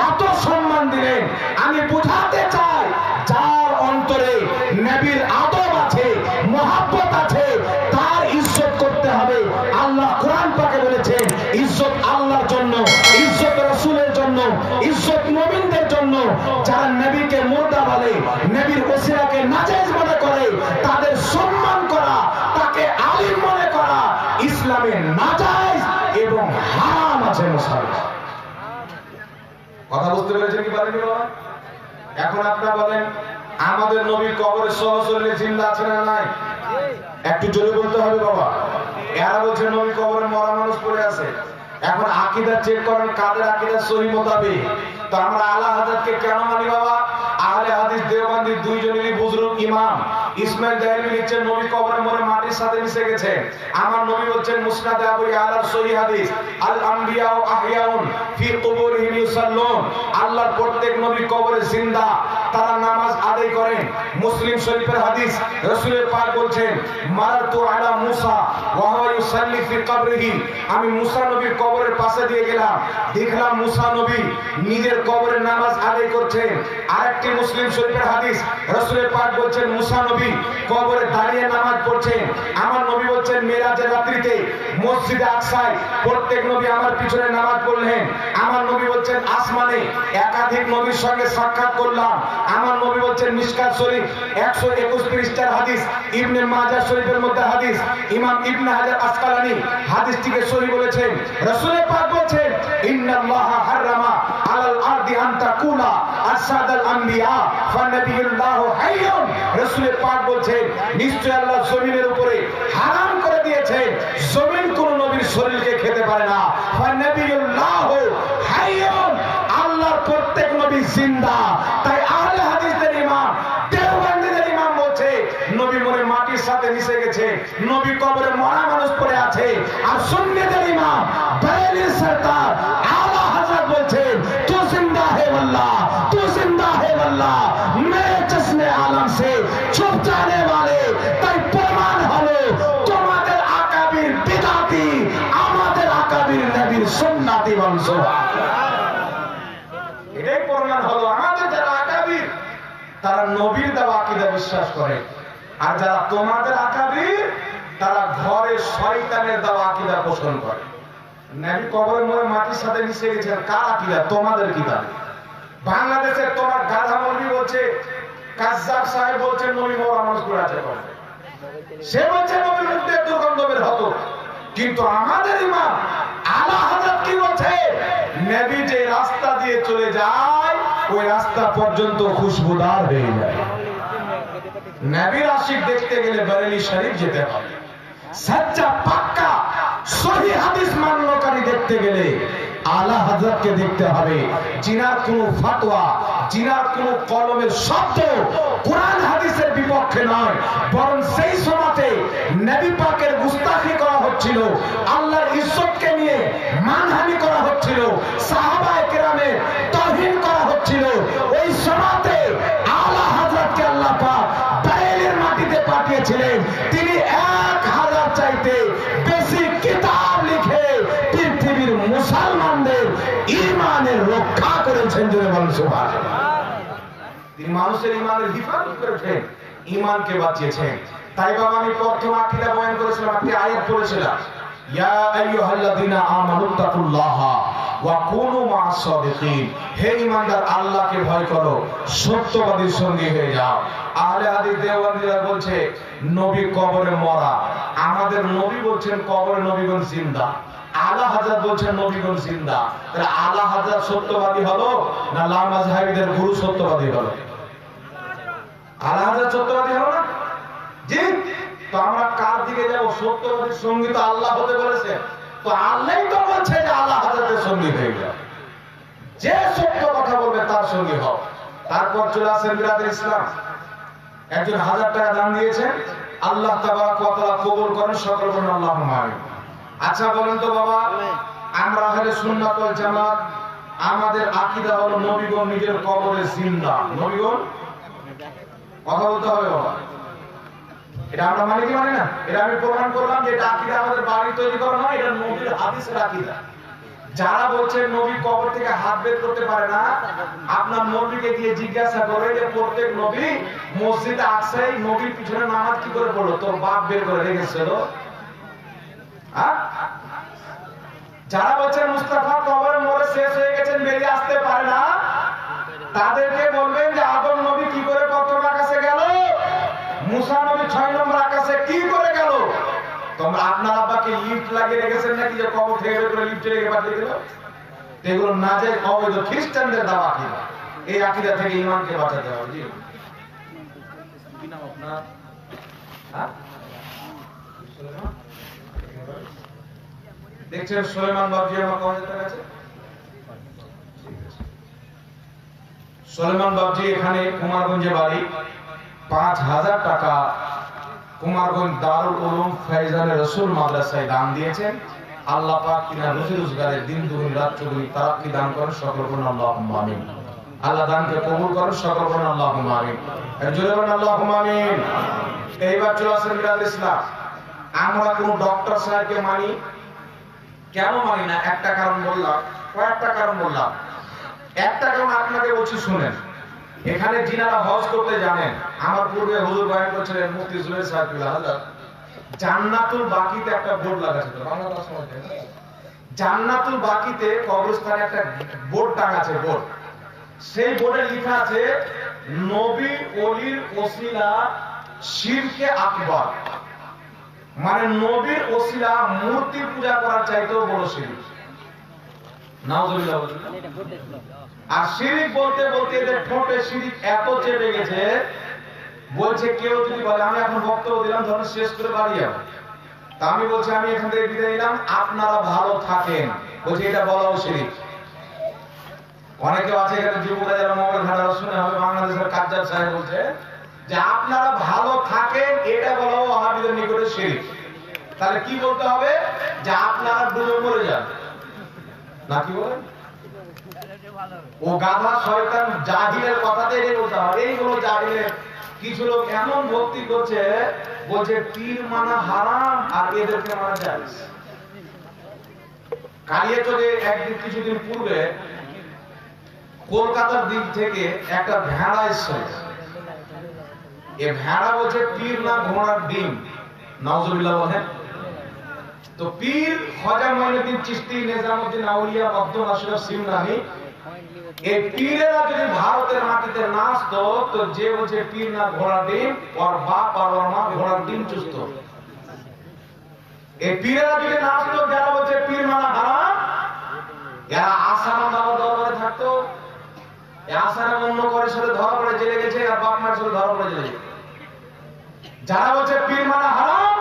এত সম্মান দিলেন। আমি বোঝাতে চাই, যার অন্তরে নবীর আদব আছে, মহব্বত আছে, তার ইজ্জত করতে হবে। আল্লাহ কোরআন পাকে বলেছেন, ইজ্জত আল্লাহর জন্য, ইজ্জত রাসূলের জন্য, ইজ্জত মুমিনদের জন্য। যারা নবীকে মুর্দা বলে, নবীর ওসিলাকে নাজায়েজ মনে করে, তাদের সম্মান করা, তাকে আলিম মনে করা ইসলামে নাজায়েজ এবং হারাম আছে। মুসলমান কথা বুঝতে পেরেছেন কি পারেননি বাবা? এখন আপনারা বলেন, আমাদের নবী কবরে সহজরে জিন্দা আছে না নাই? একটু জোরে বলতে হবে বাবা। এরা বলছে নবী কবরে মরা মানুষ পড়ে আছে। এখন আকীদা চেক করেন, কাদের আকীদা সহি মোতাবেক। তো আমরা আলা হযরতকে কেন মানি বাবা? আহলে হাদিস দেওবন্দি দুইজনেরই বুজুর্গ ইমাম ইসমাইল দাইলভী লিখছেন, নবী কবরে মরে মাটির সাথে মিশে গেছে। আমার নবী বলছেন মুসনাদে আবু ইয়ালার সহি হাদিস, আল আমবিয়া ও আহইয়াউন ফি কুবুরিহিম ইউসাল্লুন। আল্লাহর প্রত্যেক নবী কবরে জিন্দা, তারা নামাজ আদায় করেন। মুসলিম শরীফের হাদিস, রাসূলের পাক বলছেন, মারতু আলা মুসা ওয়া হুয়া ইউসাল্লি ফি কবরিহি। আমি মুসা নবীর কবরের পাশে দিয়ে গেলাম, দেখলাম মুসা নবী নিজের কবরে নামাজ আদায় করছেন। আরেকটি মুসলিম শরীফের হাদিস, রাসূলের পাক বলছেন মুসা নবী কবরে দাঁড়িয়ে নামাজ পড়ছেন। আমার নবী বলছেন মেরাজের রাত্রিতে মসজিদে আকসায় প্রত্যেক নবী আমার পিছনে নামাজ পড়লেন। আমার নবী বলছেন আসমানে একাধিক নবীর সঙ্গে সাক্ষাৎ করলাম। আমার নবী বলছেন মিশকাত শরীফ 121 পৃষ্ঠার হাদিস, ইবনে মাজাহ শরীফের মধ্যে হাদিস, ইমাম ইবনে হাজার আসকালানী হাদিসটিকে সহিহ বলেছেন। রাসূলের পাক বলছেন ইন্নাল্লাহা হারামা আলাল আরদি আন তাকুলা আসাদাল আম্বিয়া ফানাবিয়ুল্লাহু হাইয়ুন। রাসূলের পাক বলছেন নিশ্চয় আল্লাহ জমিনের উপরে হারাম করে দিয়েছেন, জমিন কোন নবীর শরীরকে খেতে পারে না। ফানাবিয়ুল্লাহু হাইয়ুন, আল্লাহর প্রত্যেক নবী জিন্দা। তাই আহলে হাদিসদের ইমাম দেওবন্দিদের ইমাম বলছে নবী মরে মাটির সাথে মিশে গেছে, নবী কবরে মরা মানুষ পড়ে আছে। আর সুন্নিদের ইমাম বেরেলভীর সরদার আলা হযরত বলছেন তু জিন্দা হে আল্লাহ, তু জিন্দা হে আল্লাহ, মেরে চশমে আলম সে ছুপ জানে वाले। তাই প্রমাণ হলো তোমাদের আকাবির বিদাতি, আমাদের আকাবির নবীর সুন্নাতি বংশ। এটাই প্রমাণ হলো আমাদের যারা আকাবির তারা নবীর দেওয়া আকীদা বিশ্বাস করে, আর যারা তোমাদের আকাবির তারা ঘরে শয়তানের দেওয়া আকীদা পোষণ করে। নবী কবরে মরে মাটির সাথে মিশে গেছেন, কার আকীদা? তোমাদের কিতাব। বাংলাদেশের তোমার গাধা মৌলভী বলছে, কাজ্জাব সাহেব বলছেন নবী মরা মানুষ পড়ে আছে, সে বলছে নবীর মুখ দিয়ে দুর্গন্ধ বের হতো। কিন্তু আমাদের ইমাম আলা হযরত কি বলছে? নবী যে রাস্তা দিয়ে চলে যায় ওই রাস্তা পর্যন্ত খুশবুদার হয়ে যায়। নবীর আশিক দেখতে গেলে বেরেলি শরীফ যেতে হবে। সচ্চা পাক্কা সহি হাদিস মান্যকারী দেখতে গেলে আলা হযরতকে দেখতে হবে। জিনার কোন ফতোয়া, জিনার কোন কলমের শব্দ কোরআন হাদিসের বিপক্ষে নয়, বরং সেই সময়তে নবী পাকের গুস্তাখি করা হচ্ছিল, আল্লাহর ইজ্জতকে নিয়ে মানহানি করা হচ্ছিল, সাহাবায়ে কেরামের তাওহীন করা হচ্ছিল। ওই সময়তে আলা হযরতকে আল্লাহ পাক বেরেলির মাটিতে পাঠিয়েছিলেন। তিনি 1000 চাইতে বেশি কিতাব লিখে পৃথিবীর মুসলমানদের ঈমানের রক্ষা করেছেন। জোরে বলুন সুবহানাল্লাহ। তিনি মানুষের ঈমানের হিফাজত করেছেন, ঈমানকে বাঁচিয়েছেন। তাই বাবা আমি প্রথম আকীদা বয়ান করেছিলাম, একটি আয়াত পড়েছিলাম, ইয়া আইয়ুহাল্লাযীনা আমানুত্তাকুল্লাহা ওয়া কুনু মা'আস সাদিকিন। হে ঈমানদার, আল্লাহকে ভয় করো, সত্যবাদীর সঙ্গী হয়ে যাও। আহলে হাদিস দেওবন্দীরা বলছে নবী কবরে মরা, আমাদের নবী বলছেন কবরে নবীগণ জিন্দা। আলা হযরত বলছেন নবীগণ জিন্দা। তাহলে আলা হযরত সত্যবাদী হলো না লামাযহাবীদের গুরু সত্যবাদী হলো? আলা হযরত সত্যবাদী হলো না? জি। তো আমরা কার দিকে যাব? সত্যবাদীর সঙ্গী তো আল্লাহ হতে বলেছে, তো আল্লাহই তো বলছে যে আলা হযরতের সঙ্গী হয়ে যাও, যে সত্য কথা বলবে তার সঙ্গী হও। তারপর চলে আসেন বিরাদর ইসলাম, একজন 1000 টাকা দান দিয়েছেন, আল্লাহ তাবারক ওয়া তাআলা কবুল করেন, সকল বলেন আল্লাহুম্মা আমিন। আচ্ছা বলেন তো বাবা, আমরা আহলে সুন্নাত ওয়াল জামাত আমাদের আকীদা হলো নবীগণ নিজের কবরে জিন্দা। নবীগণ, কথা বলতে হবে বাবা, এটা আমরা মানি কি মানি না? এটা আমি প্রমাণ করলাম যে এটা আকীদা আমাদের বাড়ি তৈরি করা নয়, এটা নবীর হাদিসের আকীদা। যারা বলছেন নবী কবর থেকে হাত বের করতে পারে না, আপনার নবীকে গিয়ে জিজ্ঞাসা করে যে প্রত্যেক নবী মসজিদে আকসায় নবীর পিছনে নামাজ কি করে পড়লো? তোর বাপ বের করে রেখেছিল। যারা বলছেন মুস্তাফা কবরে মরে শেষ হয়ে গেছেন, বেরিয়ে আসতে পারে না, তাদেরকে বলবেন যে আদম নবী কি করে প্রথম আকাশে গেল, মুসা নবী 6 নম্বর আকাশে কি করে গেল? তোমরা আপনার আব্বাকে লিফট লাগিয়ে রেখেছেন নাকি যে কবর থেকে বের করে লিফটে রেখে পাঠিয়ে দিল? এগুলো নাজায়েজ অবৈধ খ্রিস্টানদের দাওয়া আকীদা। এই আকীদা থেকে ঈমানকে বাঁচাতে হবে। জি কি নাম আপনার? দেখছেন সুলাইমান বাবজি আমার কমেন্টে গেছে। সুলাইমান বাবজি এখানে কুমারগঞ্জে বাড়ি, 5000 টাকা কুমারগঞ্জ দারুল উলুম ফাইজানে রাসূল মাদ্রাসায় দান দিয়েছেন। আল্লাহ পাক কিনা রুজি রোজগারের দিন দুগুণ রাত চৌগুণ তারাক্কি দান করেন, সকল বলুন আল্লাহুম্মা আমিন। আল্লাহ দানকে কবুল করেন, সকল বলুন আল্লাহুম্মা আমিন। জোরে বলুন আল্লাহুম্মা আমিন। এইবার চলে আসেন বিরাদ ইসলাম। আমরা কোন ডক্টর সাহেবকে মানি কেন মানি না? একটা কারণ বললাম, কয়েকটা কারণ বললাম। একটা কারণ আপনাকে বলছি শুনেন। এখানে যিনারা হজ করতে জানেন, আমার পূর্বে হুজুর বয়ান করেছিলেন মুফতি জুবাইর সাহেব হাজার, জান্নাতুল বাকিতে একটা বোর্ড লাগাছে। জান্নাতুল বাকিতে কবরস্থানে একটা বোর্ড টাঙাছে, বোর্ড। সেই বোর্ডে লেখা আছে নবী ওলির ওসিলা শিরকে আকবার, মানে নবীর ওসিলা মূর্তি পূজা করার চাইতেও বড় শিরক। নাউজুবিল্লাহ। আর শিরিক বলতে বলতে এদের ঠোঁটে শিরিক এত চেপে গেছে, বলছে কেউ যদি বলে আমি এখন বক্তব্য দিলাম, ধরুন শেষ করে বাড়ি যাবো, তা আমি বলছি আমি এখান থেকে বিদায় নিলাম, আপনারা ভালো থাকেন, বলছে এটা বলাও শিরিক। অনেকে আছে এখানে যুবকরা যারা মোবাইল ঘাটা শুনে হবে, বাংলাদেশের কাজ্জার সাহেব বলছে যে আপনারা ভালো থাকেন, এটা বলাও ওয়াহাবীদের নিকটে শিরিক। তাহলে কি বলতে হবে? যে আপনারা ডুবে মরে যান, নাকি বলেন? ও গাধা শয়তান জাহিলের কথাতে এই বলতে হবে। এইগুলো জাহিলের কিছু লোক এমন ভক্তি করছে, বলছে পীর মানা হারাম আর এদেরকে মানা জায়েজ। কালিয়াচকে একদিন কিছুদিন পূর্বে কলকাতার দিক থেকে একটা ভেড়া এসেছে। এ ভেড়া বলছে পীর না ঘোড়ার ডিম। নাউজুবিল্লাহ বলেন। তো পীর খাজা মঈনুদ্দিন চিশতি, নিজামউদ্দিন আউলিয়া, আব্দুল আশরাফ সিমনানি, এই পীরেরা যদি ভারতের মাটিতে না আসতো, তো যে বলছে পীর না ঘোড়ার ডিম, ওর বাপ আর ওর মা ঘোড়ার ডিম চুষতো। এই পীরেরা যদি না আসতো, যারা বলছে পীর মানা হারাম, এরা আসারাম বাবা দরবারে থাকতো। আসারাম অন্য করে সাথে ধরা পড়ে জেলে গেছে, আর বাপ মার সাথে ধরা পড়ে জেলে গেছে। যারা বলছে পীর মানা হারাম,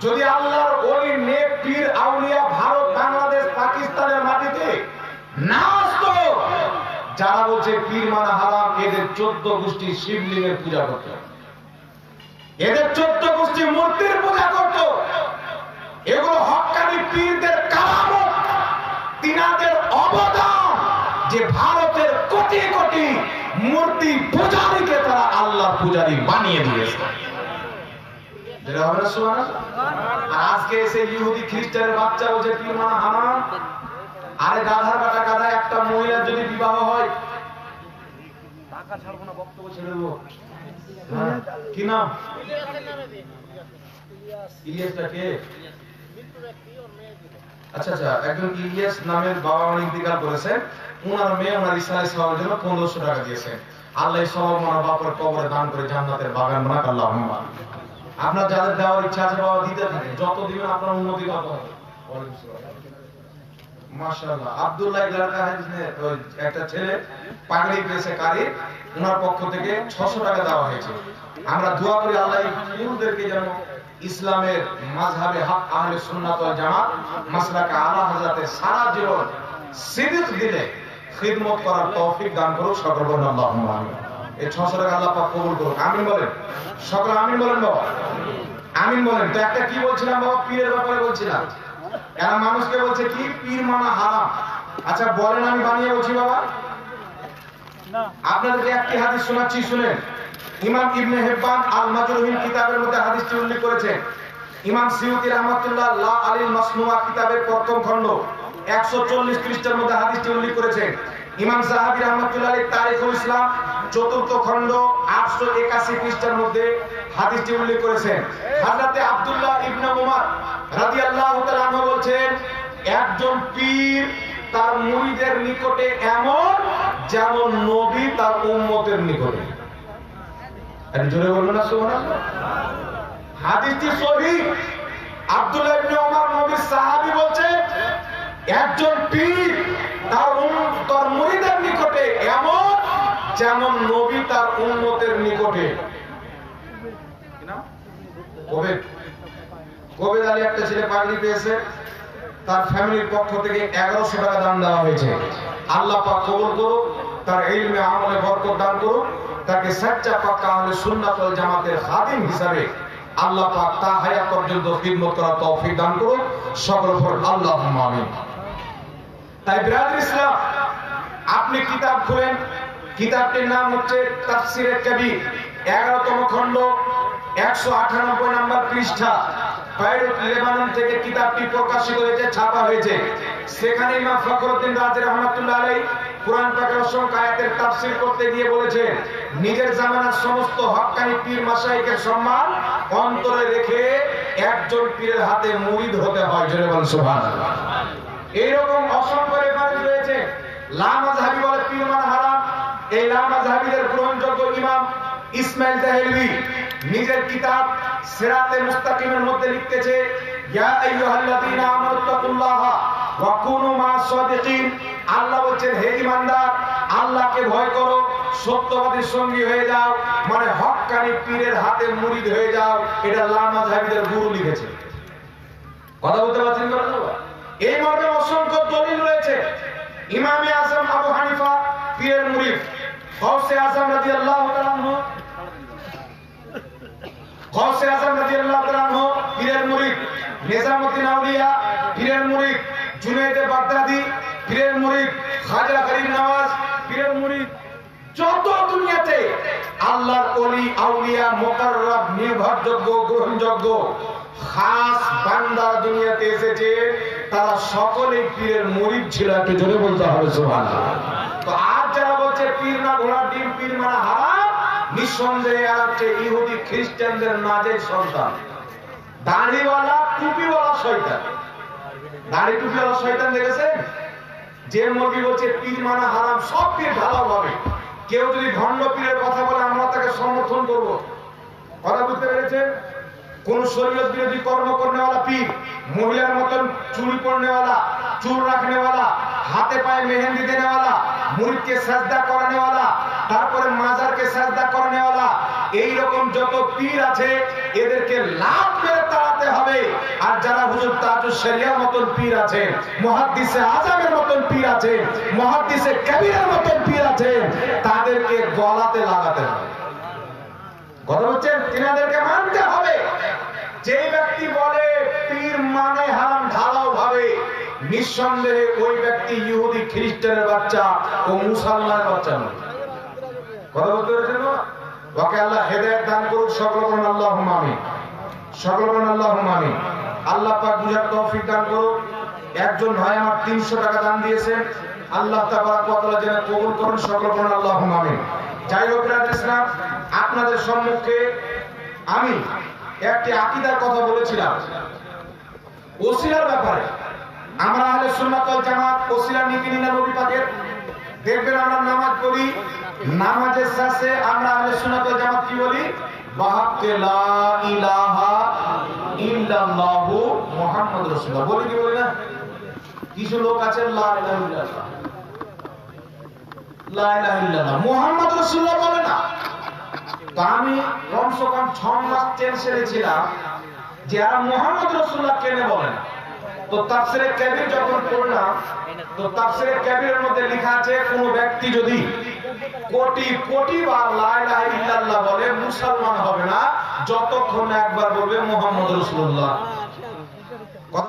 যদি আল্লাহর ওলি নেক পীর আউলিয়া ভারত, বাংলাদেশ, পাকিস্তানের মাটিতে না আসতো, যারা বলছে পীর মানা হারাম, এদের 14 গোষ্ঠী শিবলিঙ্গের পূজা করত, এদের 14 গোষ্ঠী মূর্তির পূজা করত। এগুলো হক্কানি পীরদের কারামত, তিনাদের অবদান, যে ভারতের কোটি কোটি মূর্তি পূজারীকে তারা আল্লাহর পূজারী বানিয়ে দিয়েছে। আজকে এসে ইহুদি খ্রিস্টানের বাচ্চা বলছে পীর মানা হারাম। আরে গাধার বাটা গাধা, একটা মহিলার যদি বিবাহ হয়, টাকা ছাড়বো না, বক্তব্য ছেড়ে দেবো। কি নাম? ইলিয়াসটা কে? আচ্ছা আচ্ছা, একজন ইলিয়াস নামের বাবা মা ইন্তিকাল করেছেন। ওনার মেয়ে ওনার ইসলাম ইসলামের জন্য 1500 টাকা দিয়েছেন। আল্লাহ সব ওনার বাবার কবরে দান করে জান্নাতের বাগান বানাক। আল্লাহুম্মা। আপনার যাদের দেওয়ার ইচ্ছা আছে বাবা দিতে থাকেন, যত দিবেন আপনার উন্নতি তত হবে। মাশাআল্লাহ। আব্দুল্লাহ লড়কা है जिसने একটা ছেলে পাগড়ি পেয়েছে কারি, ওনার পক্ষ থেকে 600 টাকা দেওয়া হয়েছে। আমরা দোয়া করি আল্লাহ এই ফুলদেরকে যেন ইসলামের মাযহাবে হক আহলে সুন্নাত ওয়াল জামাত মাসলাকে আলা হযরতে সারা জীবন সিদিক দিলে খিদমত করার তৌফিক দান করুক। সকল বলেন আল্লাহুম্মা আমিন। এই 600 টাকা আল্লাহ পাক কবুল করুক। আমিন বলেন। সকল আমিন বলেন বাবা। আমিন বলেন। তো একটা কি বলছিলাম বাবা? পীরের ব্যাপারে বলছিলাম। এরা মানুষকে বলছে কি পীর মানা হারাম। আচ্ছা বলেন, আমি বানিয়ে বলছি বাবা না। আপনাদেরকে একটি হাদিস শোনাচ্ছি, শুনেন। ইমাম ইবনে হিব্বান আল মাজরুহিন কিতাবের মধ্যে হাদিসটি উল্লেখ করেছেন। ইমাম সিয়ুতি রাহমাতুল্লাহ লা আলিল মাসনুয়া কিতাবের প্রথম খণ্ড 140 পৃষ্ঠার মধ্যে হাদিসটি উল্লেখ করেছেন। ইমাম সাহাবী রাহমাতুল্লাহ আলাইহি তারিখুল ইসলাম 4th খণ্ড 881 পৃষ্ঠার মধ্যে হাদিসটি উল্লেখ করেছেন। হযরতে আব্দুল্লাহ ইবনে উমর রাদিয়াল্লাহু তাআলা আনহু বলেন, একজন পীর তার মুরিদের নিকটে এমন যেমন নবী তার উম্মতের নিকটে। আর জোরে বলুন না সুবহানাল্লাহ। হাদিসটি সহিহ। আব্দুল্লাহ ইবনে উমর নবীর সাহাবী বলছেন, একজন পীর তার মুরিদের নিকটে এমন যেমন নবী তার উম্মতের নিকটে। কবে আলী একটা ছেলে পাগড়ি পেয়েছে, তার ফ্যামিলির পক্ষ থেকে 1100 টাকা দান দেওয়া হয়েছে। আল্লাহ পাক কবুল করুক, তার ইলমে আমলে বরকত দান করুক, তাকে সচ্চা পাক্কা আহলে সুন্নাত ওয়াল জামাতের খাদিম হিসাবে আল্লাহ পাক তা হায়াত পর্যন্ত খিদমত করার তৌফিক দান করুক। সকল পড় আল্লাহুম্মা আমিন। তাই বিরাদর ইসলাম, আপনি কিতাব খুলেন, কিতাবটির নাম হচ্ছে তাফসীরে কবির, 11তম খণ্ড 198 নম্বর পৃষ্ঠা। বাইরুত লেবানন থেকে কিতাবটি প্রকাশিত হয়েছে, ছাপা হয়েছে। সেখানে ইমাম ফখরুদ্দিন রাজি রাহমাতুল্লাহ আলাইহি কুরআন পাকের অসংখ্য আয়াতের তাফসীর করতে গিয়ে বলেছেন, নিজের জামানার সমস্ত হক্কানি পীর মাশায়েখের সম্মান অন্তরে রেখে একজন পীরের হাতে মুরিদ হতে হয়। জোরে বলুন সুবহানাল্লাহ। এইরকম অসংখ্য রেফারেন্স রয়েছে। লা মাযহাবী বলে পীর মানে হারাম। এই লা মাযহাবীদের গ্রহণযোগ্য ইমাম ইসমাইল তাহলভী নিজের কিতাব সিরাতে মুস্তাকিমের মধ্যে লিখতেছে, ইয়া আইয়ুহাল্লাযীনা আমানুত্তাকুল্লাহা ওয়া কুনু মা'আস সাদিকিন। আল্লাহ বলেন, হে ঈমানদার, আল্লাহকে ভয় করো, সত্যবাদীর সঙ্গী হয়ে যাও, মানে হক্কানি পীরের হাতে মুরিদ হয়ে যাও। এটা লা মাযহাবীদের গুরু লিখেছে। কথা বলতে পারছেন না? এই মর্মে অসংখ্য দলিল রয়েছে। ইমামে আযম আবু হানিফা পীরের মুরিদ, গাউসে আযম রাদিয়াল্লাহু তাআলা আনহু পীরের মুরিদ, নিজামুদ্দিন আউলিয়া পীরের মুরিদ, জুনায়েদে বাগদাদি পীরের মুরিদ, খাজা গরিব নওয়াজ পীরের মুরিদ। যত দুনিয়াতে আল্লাহর ওলি আউলিয়া মুকাররব নির্ভরযোগ্য গ্রহণযোগ্য খাস বান্দা দুনিয়াতে এসেছে, তারা সকলেই পীরের মুরিদ ছিল। একটু জোরে বলতে হবে সুবহানাল্লাহ। তো আজ যারা বলছে পীর না ঘোড়ার ডিম, পীর মানে হারাম, নিঃসন্দেহে আর হচ্ছে ইহুদি খ্রিস্টানদের নাজের সন্তান, দাড়িওয়ালা টুপিওয়ালা শয়তান। দাড়ি টুপিওয়ালা শয়তান দেখেছেন? যে মৌলবি বলছে পীর মানে হারাম, সব পীর ভালো হবে। কেউ যদি ভণ্ড পীরের কথা বলে আমরা তাকে সমর্থন করব। কথা বুঝতে পেরেছেন? কোন শরীয়ত বিরোধী কর্ম করনেওয়ালা পীর, মহিলার মতন চুল পড়নেওয়ালা, চুল রাখনেওয়ালা, হাতে পায়ে মেহেন্দি দেনেওয়ালা, মুরিদকে সাজদা করানেওয়ালা, তারপরে মাজারকে সাজদা করানেওয়ালা, এই রকম যত পীর আছে এদেরকে লাভ মেরে তাড়াতে হবে। আর যারা হুজুর তাজুস শরিয়ার মতন পীর আছে, মুহাদ্দিসে আজমের মতন পীর আছে, মুহাদ্দিসে কবিরের মতন পীর আছে, তাদেরকে গলাতে লাগাতে হবে। কথা হচ্ছে তিনাদেরকে মানতে হবে। যে ব্যক্তি বলে পীর মানে হারাম ঢালাও ভাবে, নিঃসন্দেহে ওই ব্যক্তি ইহুদি খ্রিস্টানের বাচ্চা ও মুসলমানের বাচ্চা নয়। কথা বলতে পেরেছেন? ওকে আল্লাহ হেদায়েত দান করুক। সকল বলুন আল্লাহুম্মা আমিন। সকল বলুন আল্লাহুম্মা আমিন। আল্লাহ পাক বুঝার তৌফিক দান করুক। একজন ভাই আমার 300 টাকা দান দিয়েছেন, আল্লাহ তাবারক ওয়া তাআলা যেন কবুল করেন। সকল বলুন আল্লাহুম্মা আমিন। যাই হোক ইসলাম, আপনাদের সম্মুখে আমি একটি আকীদার কথা বলেছিলাম, ওসিলার ব্যাপারে। আমরা আহলে সুন্নাত ওয়াল জামাত ওসিলা নীতি নিলাম নবী পাকের। দেখবেন আমরা নামাজ পড়ি, নামাজের শেষে আমরা আহলে সুন্নাত ওয়াল জামাত কি বলি? বাহাক্কে লা ইলাহা ইল্লাল্লাহু মুহাম্মাদুর রাসূলুল্লাহ বলি কি বলি না? কিছু লোক আছে লা ইলাহা ইল্লাল্লাহ, লা ইলাহা ইল্লাল্লাহ মুহাম্মাদুর রাসূলুল্লাহ বলে না। তো আমি কমসে কম 6 মাস টেনশনে ছিলাম যে আর মুহাম্মদ রাসূলুল্লাহ কেন বলে না। তো তাফসীরে কাবীর যখন পড়লাম, তো তাফসীরে কাবীরের মধ্যে লেখা আছে কোন ব্যক্তি যদি কোটি কোটি বার লা ইলাহা ইল্লাল্লাহ বলে মুসলমান হবে না যতক্ষণ একবার বলবে মুহাম্মদ রাসূলুল্লাহ।